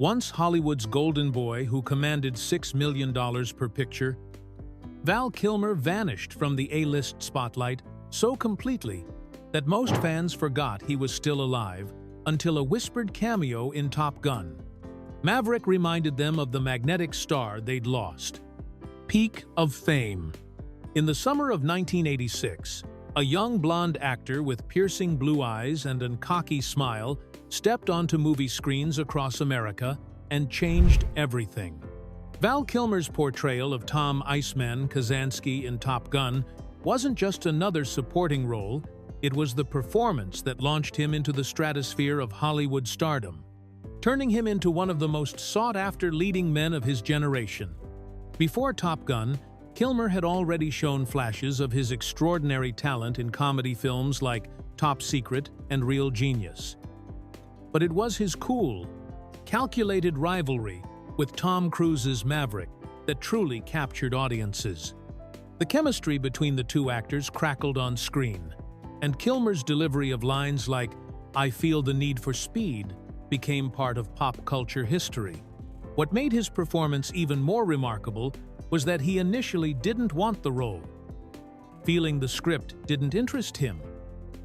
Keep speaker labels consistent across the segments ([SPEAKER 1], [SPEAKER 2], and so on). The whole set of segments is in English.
[SPEAKER 1] Once Hollywood's golden boy who commanded $6 million per picture, Val Kilmer vanished from the A-list spotlight so completely that most fans forgot he was still alive until a whispered cameo in Top Gun. Maverick reminded them of the magnetic star they'd lost. Peak of fame. In the summer of 1986, a young blonde actor with piercing blue eyes and a cocky smile stepped onto movie screens across America and changed everything. Val Kilmer's portrayal of Tom "Iceman" Kazansky in Top Gun wasn't just another supporting role, it was the performance that launched him into the stratosphere of Hollywood stardom, turning him into one of the most sought-after leading men of his generation. Before Top Gun, Kilmer had already shown flashes of his extraordinary talent in comedy films like Top Secret and Real Genius. But it was his cool, calculated rivalry with Tom Cruise's Maverick that truly captured audiences. The chemistry between the two actors crackled on screen, and Kilmer's delivery of lines like "I feel the need for speed" became part of pop culture history. What made his performance even more remarkable was that he initially didn't want the role. Feeling the script didn't interest him,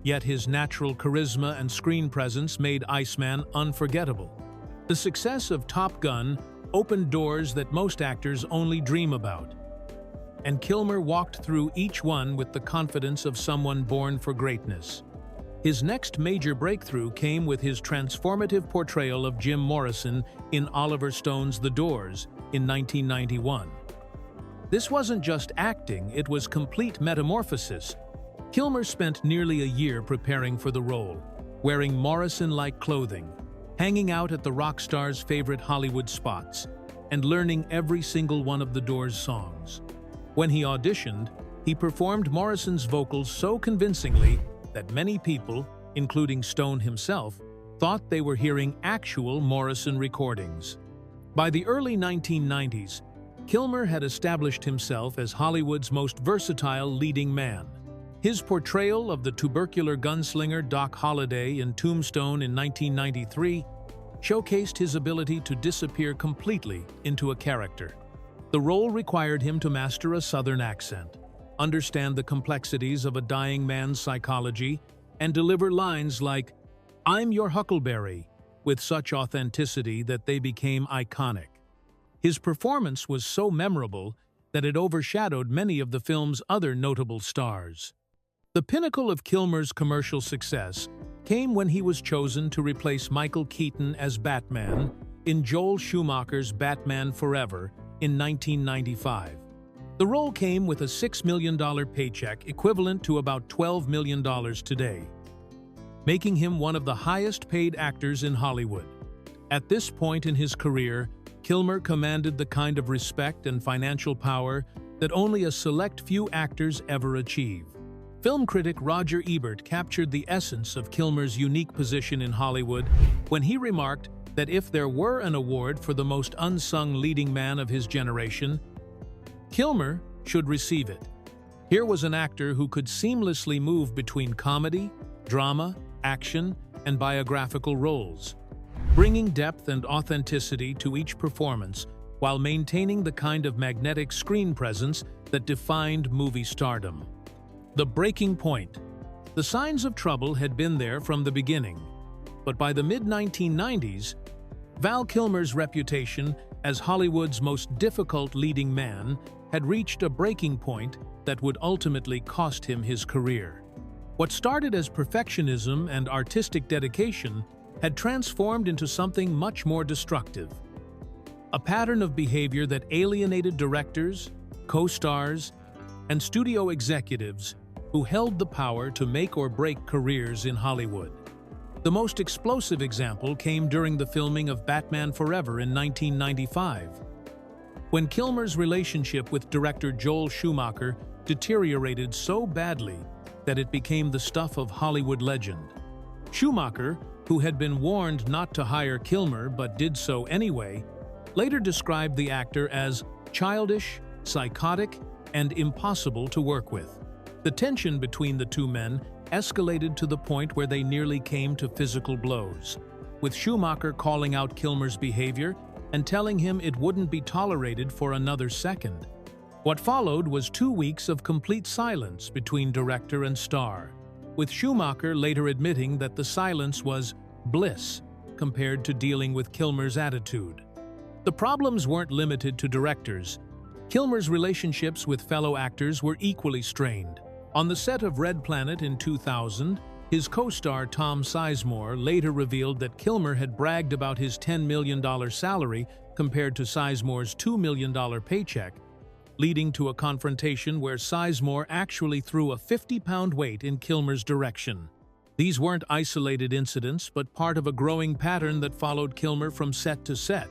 [SPEAKER 1] yet his natural charisma and screen presence made Iceman unforgettable. The success of Top Gun opened doors that most actors only dream about, and Kilmer walked through each one with the confidence of someone born for greatness. His next major breakthrough came with his transformative portrayal of Jim Morrison in Oliver Stone's The Doors in 1991. This wasn't just acting, it was complete metamorphosis. Kilmer spent nearly a year preparing for the role, wearing Morrison-like clothing, hanging out at the rock star's favorite Hollywood spots, and learning every single one of The Doors' songs. When he auditioned, he performed Morrison's vocals so convincingly that many people, including Stone himself, thought they were hearing actual Morrison recordings. By the early 1990s, Kilmer had established himself as Hollywood's most versatile leading man. His portrayal of the tubercular gunslinger Doc Holliday in Tombstone in 1993 showcased his ability to disappear completely into a character. The role required him to master a Southern accent, understand the complexities of a dying man's psychology, and deliver lines like, "I'm your huckleberry," with such authenticity that they became iconic. His performance was so memorable that it overshadowed many of the film's other notable stars. The pinnacle of Kilmer's commercial success came when he was chosen to replace Michael Keaton as Batman in Joel Schumacher's Batman Forever in 1995. The role came with a $6 million paycheck equivalent to about $12 million today, making him one of the highest-paid actors in Hollywood. At this point in his career, Kilmer commanded the kind of respect and financial power that only a select few actors ever achieve. Film critic Roger Ebert captured the essence of Kilmer's unique position in Hollywood when he remarked that if there were an award for the most unsung leading man of his generation, Kilmer should receive it. Here was an actor who could seamlessly move between comedy, drama, action, and biographical roles, bringing depth and authenticity to each performance while maintaining the kind of magnetic screen presence that defined movie stardom. The breaking point. The signs of trouble had been there from the beginning, but by the mid-1990s, Val Kilmer's reputation as Hollywood's most difficult leading man had reached a breaking point that would ultimately cost him his career. What started as perfectionism and artistic dedication had transformed into something much more destructive. A pattern of behavior that alienated directors, co-stars, and studio executives who held the power to make or break careers in Hollywood. The most explosive example came during the filming of Batman Forever in 1995, when Kilmer's relationship with director Joel Schumacher deteriorated so badly that it became the stuff of Hollywood legend. Schumacher, who had been warned not to hire Kilmer but did so anyway, later described the actor as childish, psychotic, and impossible to work with. The tension between the two men escalated to the point where they nearly came to physical blows. with Schumacher calling out Kilmer's behavior and telling him it wouldn't be tolerated for another second. What followed was 2 weeks of complete silence between director and star, with Schumacher later admitting that the silence was bliss compared to dealing with Kilmer's attitude. The problems weren't limited to directors. Kilmer's relationships with fellow actors were equally strained. On the set of Red Planet in 2000, his co-star Tom Sizemore later revealed that Kilmer had bragged about his $10 million salary compared to Sizemore's $2 million paycheck, leading to a confrontation where Sizemore actually threw a 50-pound weight in Kilmer's direction. These weren't isolated incidents, but part of a growing pattern that followed Kilmer from set to set,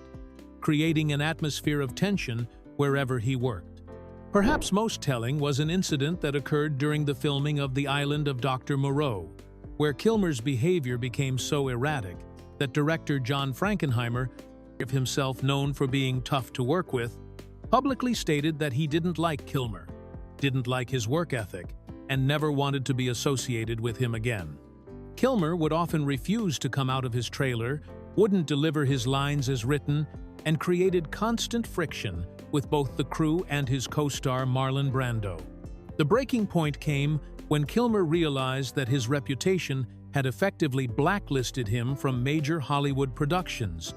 [SPEAKER 1] creating an atmosphere of tension wherever he worked. Perhaps most telling was an incident that occurred during the filming of The Island of Dr. Moreau, where Kilmer's behavior became so erratic that director John Frankenheimer, himself known for being tough to work with, publicly stated that he didn't like Kilmer, didn't like his work ethic, and never wanted to be associated with him again. Kilmer would often refuse to come out of his trailer, wouldn't deliver his lines as written, and created constant friction with both the crew and his co-star Marlon Brando. The breaking point came when Kilmer realized that his reputation had effectively blacklisted him from major Hollywood productions.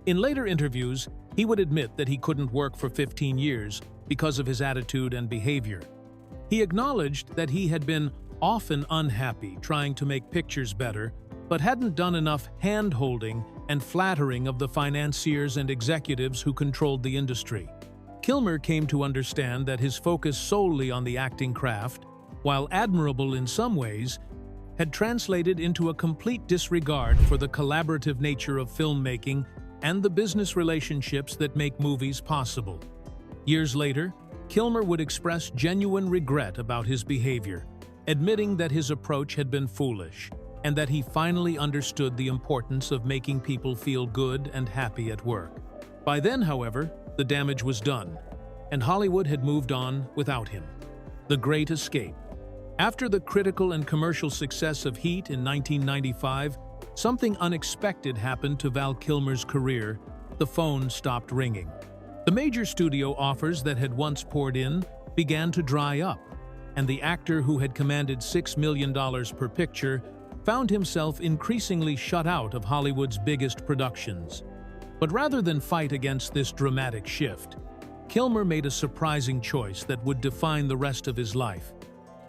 [SPEAKER 1] In later interviews, he would admit that he couldn't work for 15 years because of his attitude and behavior. He acknowledged that he had been often unhappy trying to make pictures better, but hadn't done enough hand-holding and flattering of the financiers and executives who controlled the industry. Kilmer came to understand that his focus solely on the acting craft, while admirable in some ways, had translated into a complete disregard for the collaborative nature of filmmaking and the business relationships that make movies possible. Years later, Kilmer would express genuine regret about his behavior, admitting that his approach had been foolish and that he finally understood the importance of making people feel good and happy at work. By then, however, the damage was done, and Hollywood had moved on without him. The Great Escape. After the critical and commercial success of Heat in 1995, something unexpected happened to Val Kilmer's career. The phone stopped ringing. The major studio offers that had once poured in began to dry up, and the actor who had commanded $6 million per picture found himself increasingly shut out of Hollywood's biggest productions. But rather than fight against this dramatic shift, Kilmer made a surprising choice that would define the rest of his life.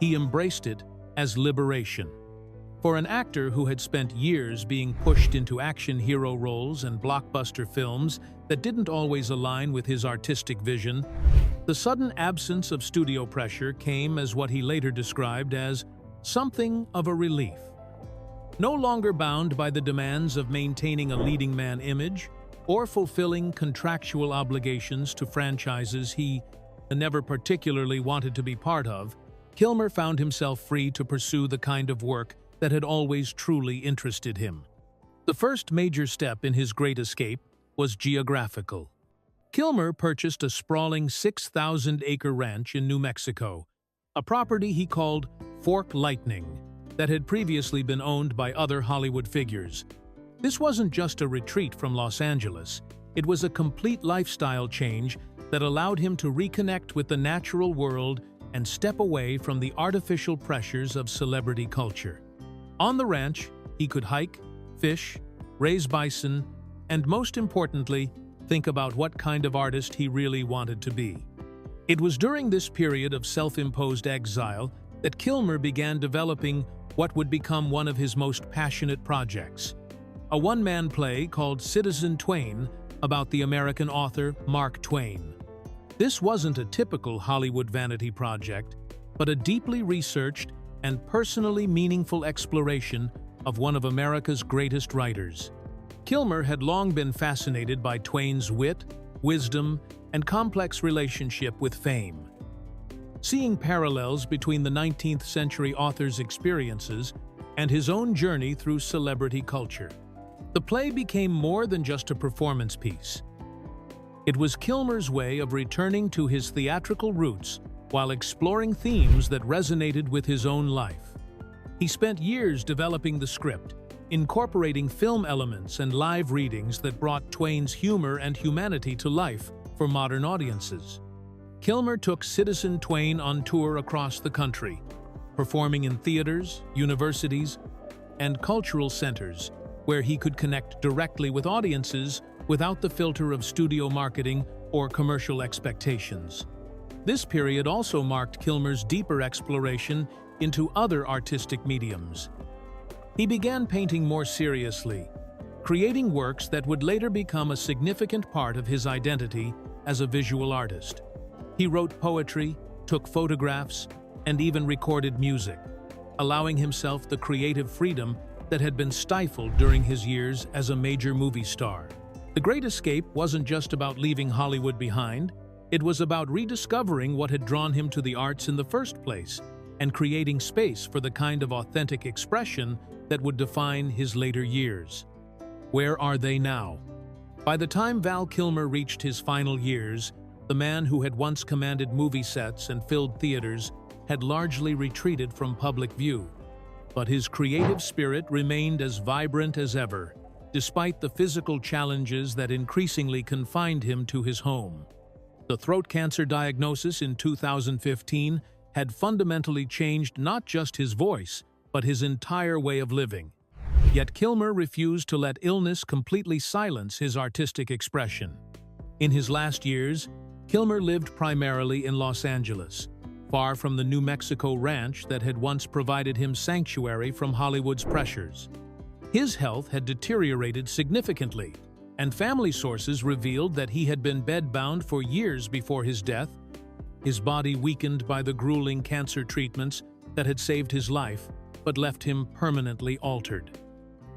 [SPEAKER 1] He embraced it as liberation. For an actor who had spent years being pushed into action hero roles and blockbuster films that didn't always align with his artistic vision, the sudden absence of studio pressure came as what he later described as something of a relief. No longer bound by the demands of maintaining a leading man image or fulfilling contractual obligations to franchises he never particularly wanted to be part of, Kilmer found himself free to pursue the kind of work that had always truly interested him. The first major step in his great escape was geographical. Kilmer purchased a sprawling 6,000-acre ranch in New Mexico, a property he called Fork Lightning, that had previously been owned by other Hollywood figures. This wasn't just a retreat from Los Angeles, it was a complete lifestyle change that allowed him to reconnect with the natural world and step away from the artificial pressures of celebrity culture. On the ranch, he could hike, fish, raise bison, and most importantly, think about what kind of artist he really wanted to be. It was during this period of self-imposed exile that Kilmer began developing what would become one of his most passionate projects, a one-man play called Citizen Twain about the American author Mark Twain. This wasn't a typical Hollywood vanity project, but a deeply researched and personally meaningful exploration of one of America's greatest writers. Kilmer had long been fascinated by Twain's wit, wisdom, and complex relationship with fame. Seeing parallels between the 19th century author's experiences and his own journey through celebrity culture, the play became more than just a performance piece. It was Kilmer's way of returning to his theatrical roots while exploring themes that resonated with his own life. He spent years developing the script, incorporating film elements and live readings that brought Twain's humor and humanity to life for modern audiences. Kilmer took Citizen Twain on tour across the country, performing in theaters, universities, and cultural centers where he could connect directly with audiences without the filter of studio marketing or commercial expectations. This period also marked Kilmer's deeper exploration into other artistic mediums. He began painting more seriously, creating works that would later become a significant part of his identity as a visual artist. He wrote poetry, took photographs, and even recorded music, allowing himself the creative freedom that had been stifled during his years as a major movie star. The Great Escape wasn't just about leaving Hollywood behind, it was about rediscovering what had drawn him to the arts in the first place and creating space for the kind of authentic expression that would define his later years. Where are they now? By the time Val Kilmer reached his final years, the man who had once commanded movie sets and filled theaters had largely retreated from public view. But his creative spirit remained as vibrant as ever, despite the physical challenges that increasingly confined him to his home. The throat cancer diagnosis in 2015 had fundamentally changed not just his voice, but his entire way of living. Yet Kilmer refused to let illness completely silence his artistic expression. In his last years, Kilmer lived primarily in Los Angeles, far from the New Mexico ranch that had once provided him sanctuary from Hollywood's pressures. His health had deteriorated significantly, and family sources revealed that he had been bedbound for years before his death, his body weakened by the grueling cancer treatments that had saved his life but left him permanently altered.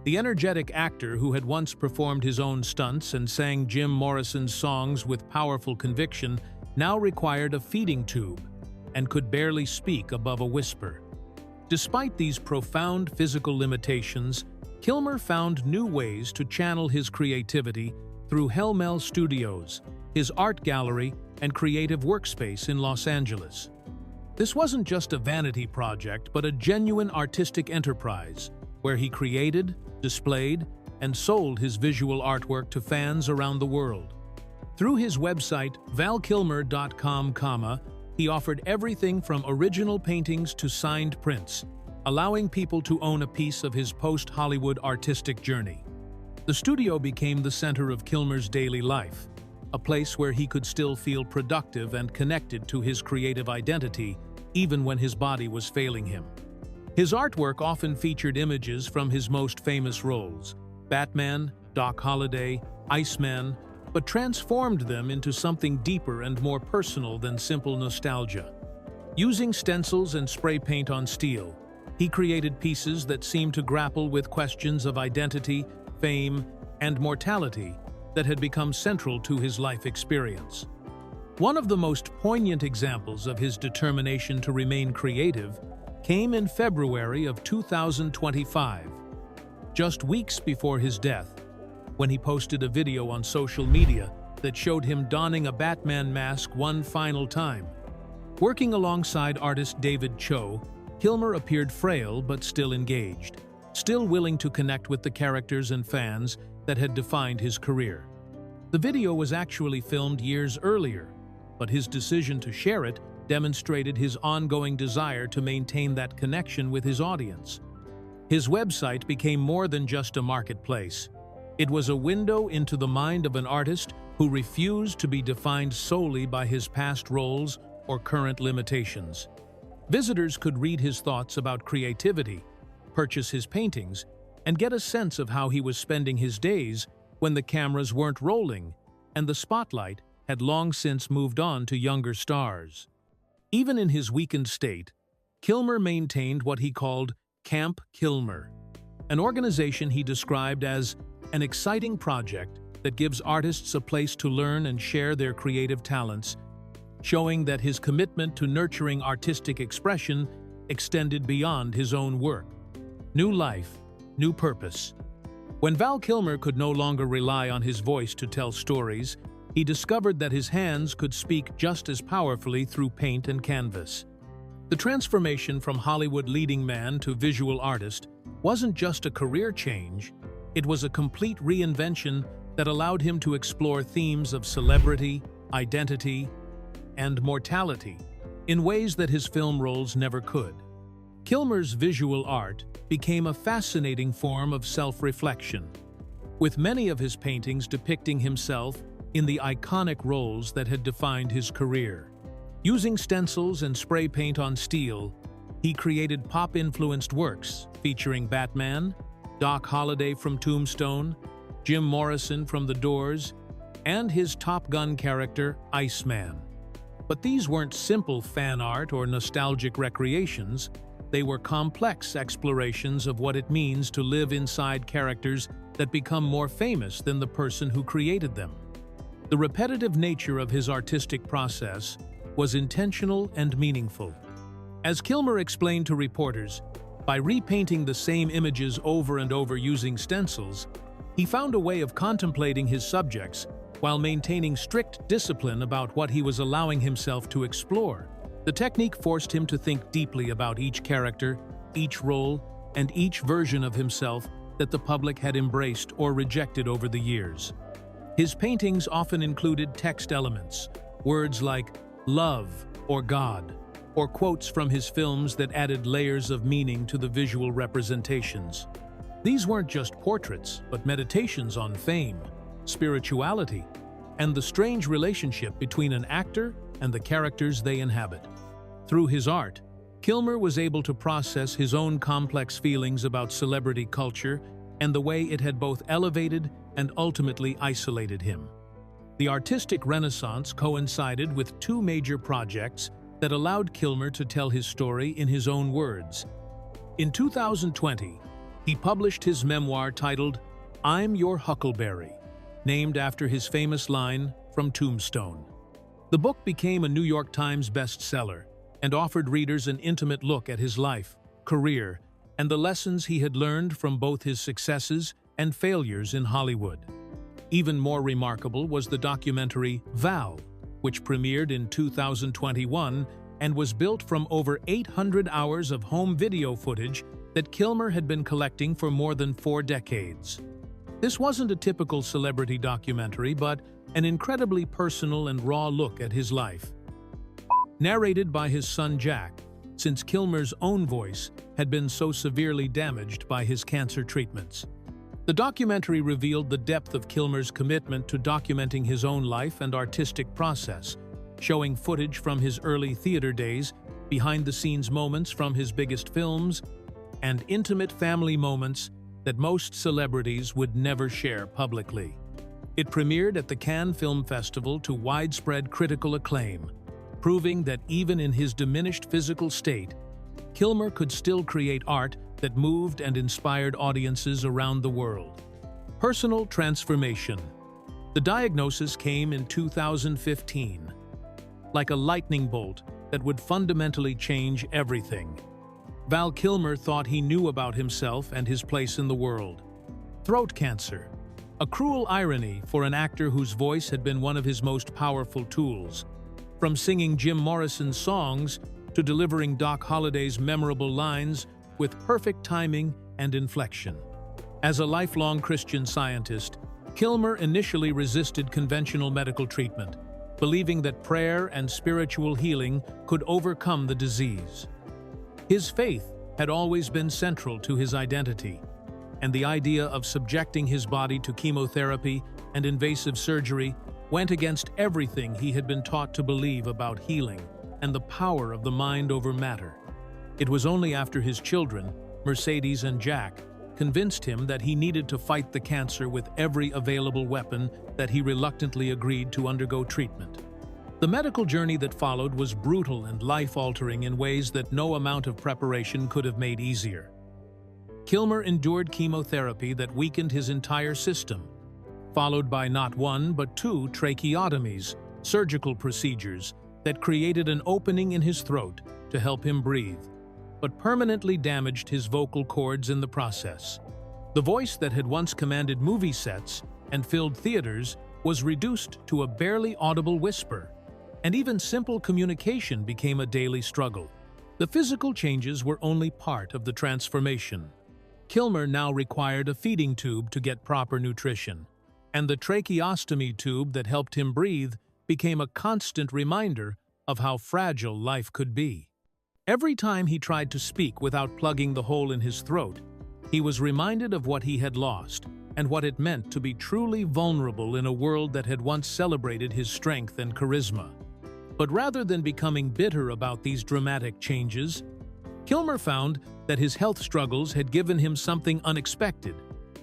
[SPEAKER 1] The energetic actor who had once performed his own stunts and sang Jim Morrison's songs with powerful conviction now required a feeding tube and could barely speak above a whisper. Despite these profound physical limitations, Kilmer found new ways to channel his creativity through Hellmel Studios, his art gallery and creative workspace in Los Angeles. This wasn't just a vanity project, but a genuine artistic enterprise where he created, displayed, and sold his visual artwork to fans around the world. Through his website, valkilmer.com, he offered everything from original paintings to signed prints, allowing people to own a piece of his post-Hollywood artistic journey. The studio became the center of Kilmer's daily life, a place where he could still feel productive and connected to his creative identity, even when his body was failing him. His artwork often featured images from his most famous roles, Batman, Doc Holliday, Iceman, but transformed them into something deeper and more personal than simple nostalgia. Using stencils and spray paint on steel, he created pieces that seemed to grapple with questions of identity, fame, and mortality that had become central to his life experience. One of the most poignant examples of his determination to remain creative came in February of 2025, just weeks before his death, when he posted a video on social media that showed him donning a Batman mask one final time. Working alongside artist David Cho, Kilmer appeared frail but still engaged, still willing to connect with the characters and fans that had defined his career. The video was actually filmed years earlier, but his decision to share it demonstrated his ongoing desire to maintain that connection with his audience. His website became more than just a marketplace. It was a window into the mind of an artist who refused to be defined solely by his past roles or current limitations. Visitors could read his thoughts about creativity, purchase his paintings, and get a sense of how he was spending his days when the cameras weren't rolling and the spotlight had long since moved on to younger stars. Even in his weakened state, Kilmer maintained what he called Camp Kilmer, an organization he described as an exciting project that gives artists a place to learn and share their creative talents, showing that his commitment to nurturing artistic expression extended beyond his own work. New life, new purpose. When Val Kilmer could no longer rely on his voice to tell stories, he discovered that his hands could speak just as powerfully through paint and canvas. The transformation from Hollywood leading man to visual artist wasn't just a career change, it was a complete reinvention that allowed him to explore themes of celebrity, identity, and mortality in ways that his film roles never could. Kilmer's visual art became a fascinating form of self-reflection, with many of his paintings depicting himself in the iconic roles that had defined his career. Using stencils and spray paint on steel, he created pop-influenced works featuring Batman, Doc Holliday from Tombstone, Jim Morrison from The Doors, and his Top Gun character, Iceman. But these weren't simple fan art or nostalgic recreations, they were complex explorations of what it means to live inside characters that become more famous than the person who created them. The repetitive nature of his artistic process was intentional and meaningful. As Kilmer explained to reporters, by repainting the same images over and over using stencils, he found a way of contemplating his subjects while maintaining strict discipline about what he was allowing himself to explore. The technique forced him to think deeply about each character, each role, and each version of himself that the public had embraced or rejected over the years. His paintings often included text elements, words like love or God, or quotes from his films that added layers of meaning to the visual representations. These weren't just portraits, but meditations on fame, spirituality, and the strange relationship between an actor and the characters they inhabit. Through his art, Kilmer was able to process his own complex feelings about celebrity culture and the way it had both elevated and ultimately isolated him. The artistic renaissance coincided with two major projects that allowed Kilmer to tell his story in his own words. In 2020, he published his memoir titled I'm Your Huckleberry, named after his famous line from Tombstone. The book became a New York Times bestseller and offered readers an intimate look at his life, career, and the lessons he had learned from both his successes and failures in Hollywood. Even more remarkable was the documentary Val, which premiered in 2021 and was built from over 800 hours of home video footage that Kilmer had been collecting for more than 4 decades. This wasn't a typical celebrity documentary, but an incredibly personal and raw look at his life. Narrated by his son Jack, since Kilmer's own voice had been so severely damaged by his cancer treatments. The documentary revealed the depth of Kilmer's commitment to documenting his own life and artistic process, showing footage from his early theater days, behind-the-scenes moments from his biggest films, and intimate family moments that most celebrities would never share publicly. It premiered at the Cannes Film Festival to widespread critical acclaim, proving that even in his diminished physical state, Kilmer could still create art that moved and inspired audiences around the world. Personal transformation. The diagnosis came in 2015, like a lightning bolt that would fundamentally change everything. Val Kilmer thought he knew about himself and his place in the world. Throat cancer. A cruel irony for an actor whose voice had been one of his most powerful tools. From singing Jim Morrison's songs to delivering Doc Holliday's memorable lines with perfect timing and inflection. As a lifelong Christian Scientist, Kilmer initially resisted conventional medical treatment, believing that prayer and spiritual healing could overcome the disease. His faith had always been central to his identity, and the idea of subjecting his body to chemotherapy and invasive surgery went against everything he had been taught to believe about healing and the power of the mind over matter. It was only after his children, Mercedes and Jack, convinced him that he needed to fight the cancer with every available weapon that he reluctantly agreed to undergo treatment. The medical journey that followed was brutal and life-altering in ways that no amount of preparation could have made easier. Kilmer endured chemotherapy that weakened his entire system, followed by not one but 2 tracheotomies, surgical procedures that created an opening in his throat to help him breathe, but permanently damaged his vocal cords in the process. The voice that had once commanded movie sets and filled theaters was reduced to a barely audible whisper, and even simple communication became a daily struggle. The physical changes were only part of the transformation. Kilmer now required a feeding tube to get proper nutrition, and the tracheostomy tube that helped him breathe became a constant reminder of how fragile life could be. Every time he tried to speak without plugging the hole in his throat, he was reminded of what he had lost and what it meant to be truly vulnerable in a world that had once celebrated his strength and charisma. But rather than becoming bitter about these dramatic changes, Kilmer found that his health struggles had given him something unexpected,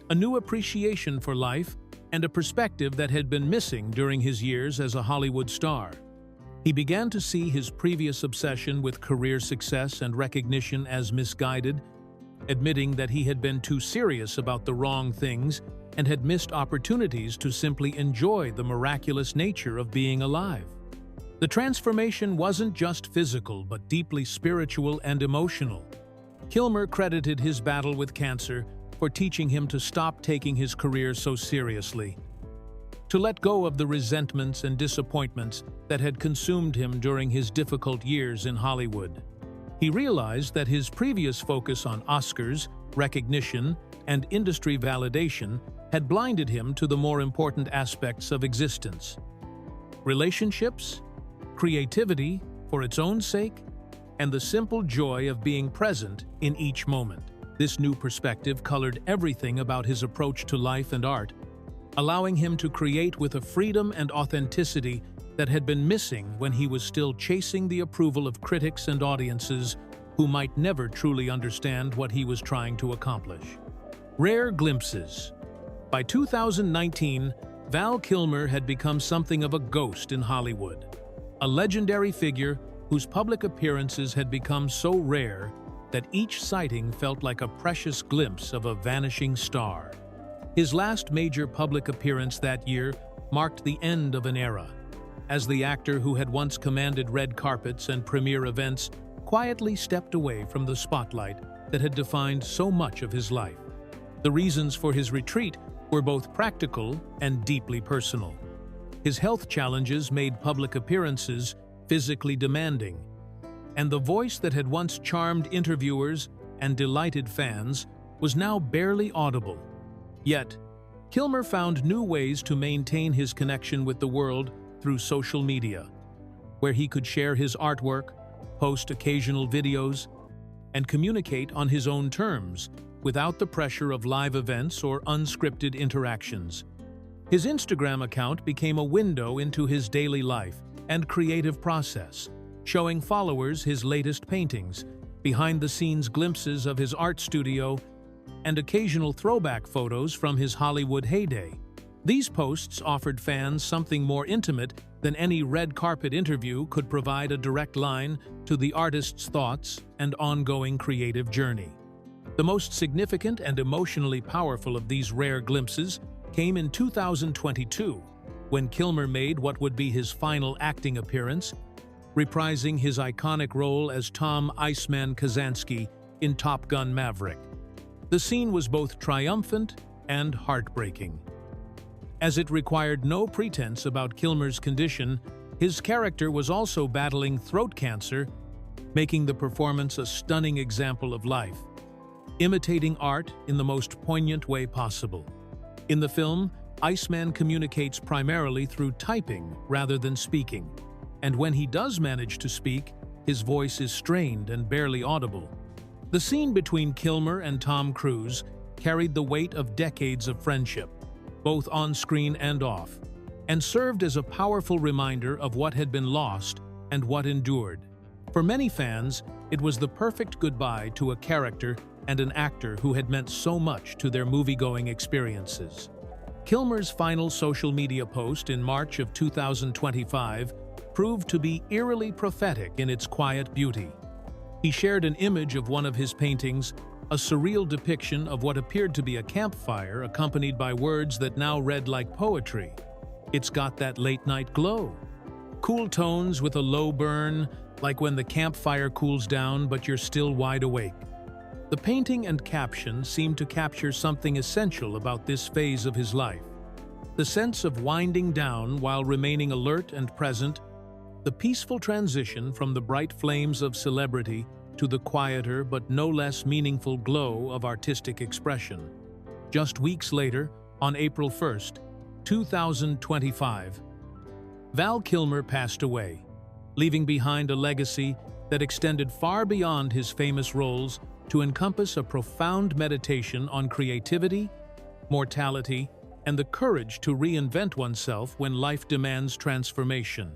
[SPEAKER 1] a new appreciation for life and a perspective that had been missing during his years as a Hollywood star. He began to see his previous obsession with career success and recognition as misguided, admitting that he had been too serious about the wrong things and had missed opportunities to simply enjoy the miraculous nature of being alive. The transformation wasn't just physical but deeply spiritual and emotional. Kilmer credited his battle with cancer for teaching him to stop taking his career so seriously, to let go of the resentments and disappointments that had consumed him during his difficult years in Hollywood. He realized that his previous focus on Oscars, recognition, and industry validation had blinded him to the more important aspects of existence: relationships, creativity for its own sake, and the simple joy of being present in each moment. This new perspective colored everything about his approach to life and art, allowing him to create with a freedom and authenticity that had been missing when he was still chasing the approval of critics and audiences who might never truly understand what he was trying to accomplish. Rare glimpses. By 2019, Val Kilmer had become something of a ghost in Hollywood, a legendary figure whose public appearances had become so rare that each sighting felt like a precious glimpse of a vanishing star. His last major public appearance that year marked the end of an era, as the actor who had once commanded red carpets and premiere events quietly stepped away from the spotlight that had defined so much of his life. The reasons for his retreat were both practical and deeply personal. His health challenges made public appearances physically demanding, and the voice that had once charmed interviewers and delighted fans was now barely audible. Yet, Kilmer found new ways to maintain his connection with the world through social media, where he could share his artwork, post occasional videos, and communicate on his own terms without the pressure of live events or unscripted interactions. His Instagram account became a window into his daily life and creative process, showing followers his latest paintings, behind-the-scenes glimpses of his art studio, and occasional throwback photos from his Hollywood heyday. These posts offered fans something more intimate than any red carpet interview could provide: a direct line to the artist's thoughts and ongoing creative journey. The most significant and emotionally powerful of these rare glimpses came in 2022, when Kilmer made what would be his final acting appearance, reprising his iconic role as Tom "Iceman" Kazansky in Top Gun: Maverick. The scene was both triumphant and heartbreaking. As it required no pretense about Kilmer's condition, his character was also battling throat cancer, making the performance a stunning example of life, imitating art in the most poignant way possible. In the film, Iceman communicates primarily through typing rather than speaking, and when he does manage to speak, his voice is strained and barely audible. The scene between Kilmer and Tom Cruise carried the weight of decades of friendship, both on screen and off, and served as a powerful reminder of what had been lost and what endured. For many fans, it was the perfect goodbye to a character and an actor who had meant so much to their movie-going experiences. Kilmer's final social media post in March of 2025 proved to be eerily prophetic in its quiet beauty. He shared an image of one of his paintings, a surreal depiction of what appeared to be a campfire accompanied by words that now read like poetry. "It's got that late-night glow. Cool tones with a low burn, like when the campfire cools down but you're still wide awake." The painting and caption seemed to capture something essential about this phase of his life: the sense of winding down while remaining alert and present, the peaceful transition from the bright flames of celebrity to the quieter but no less meaningful glow of artistic expression. Just weeks later, on April 1st, 2025, Val Kilmer passed away, leaving behind a legacy that extended far beyond his famous roles to encompass a profound meditation on creativity, mortality, and the courage to reinvent oneself when life demands transformation.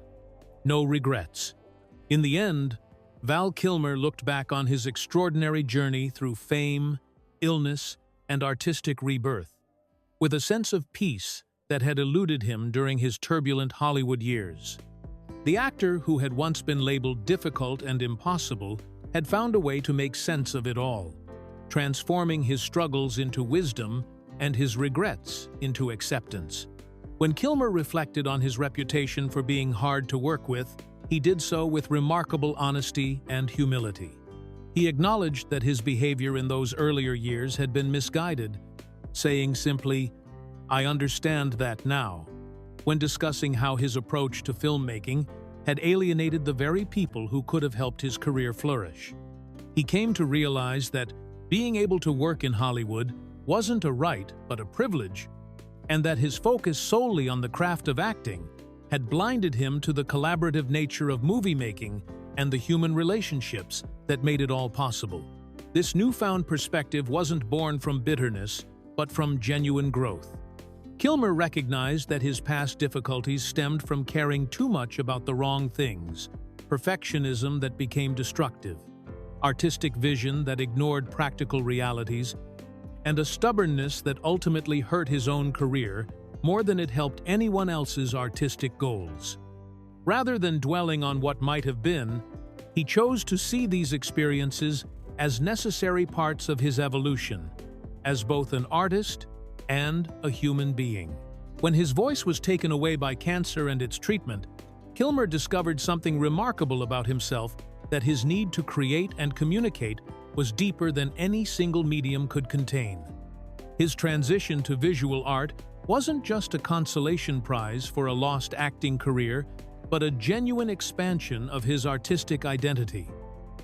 [SPEAKER 1] No regrets. In the end, Val Kilmer looked back on his extraordinary journey through fame, illness, and artistic rebirth, with a sense of peace that had eluded him during his turbulent Hollywood years. The actor, who had once been labeled difficult and impossible, had found a way to make sense of it all, transforming his struggles into wisdom and his regrets into acceptance. When Kilmer reflected on his reputation for being hard to work with, he did so with remarkable honesty and humility. He acknowledged that his behavior in those earlier years had been misguided, saying simply, "I understand that now," when discussing how his approach to filmmaking had alienated the very people who could have helped his career flourish. He came to realize that being able to work in Hollywood wasn't a right but a privilege, and that his focus solely on the craft of acting had blinded him to the collaborative nature of movie making and the human relationships that made it all possible. This newfound perspective wasn't born from bitterness, but from genuine growth. Kilmer recognized that his past difficulties stemmed from caring too much about the wrong things, perfectionism that became destructive, artistic vision that ignored practical realities, and a stubbornness that ultimately hurt his own career more than it helped anyone else's artistic goals. Rather than dwelling on what might have been, he chose to see these experiences as necessary parts of his evolution, as both an artist and a human being. When his voice was taken away by cancer and its treatment, Kilmer discovered something remarkable about himself: that his need to create and communicate was deeper than any single medium could contain. His transition to visual art wasn't just a consolation prize for a lost acting career, but a genuine expansion of his artistic identity.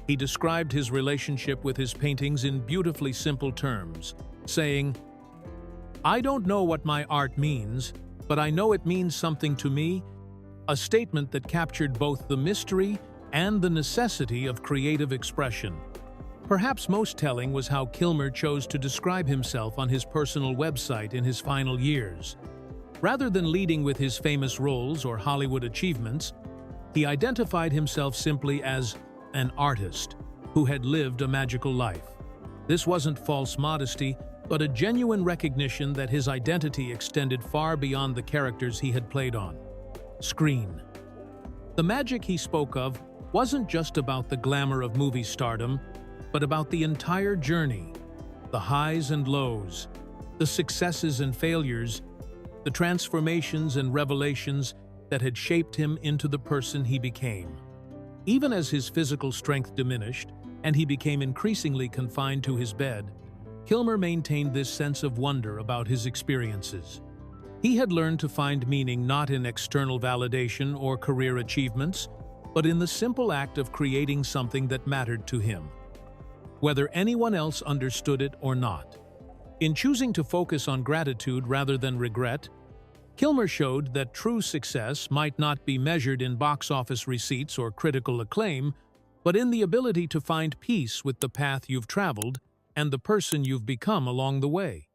[SPEAKER 1] He described his relationship with his paintings in beautifully simple terms, saying, "I don't know what my art means, but I know it means something to me," a statement that captured both the mystery and the necessity of creative expression. Perhaps most telling was how Kilmer chose to describe himself on his personal website in his final years. Rather than leading with his famous roles or Hollywood achievements, he identified himself simply as an artist who had lived a magical life. This wasn't false modesty, but a genuine recognition that his identity extended far beyond the characters he had played on screen. The magic he spoke of wasn't just about the glamour of movie stardom, but about the entire journey, the highs and lows, the successes and failures, the transformations and revelations that had shaped him into the person he became. Even as his physical strength diminished and he became increasingly confined to his bed, Kilmer maintained this sense of wonder about his experiences. He had learned to find meaning not in external validation or career achievements, but in the simple act of creating something that mattered to him, whether anyone else understood it or not. In choosing to focus on gratitude rather than regret, Kilmer showed that true success might not be measured in box office receipts or critical acclaim, but in the ability to find peace with the path you've traveled and the person you've become along the way.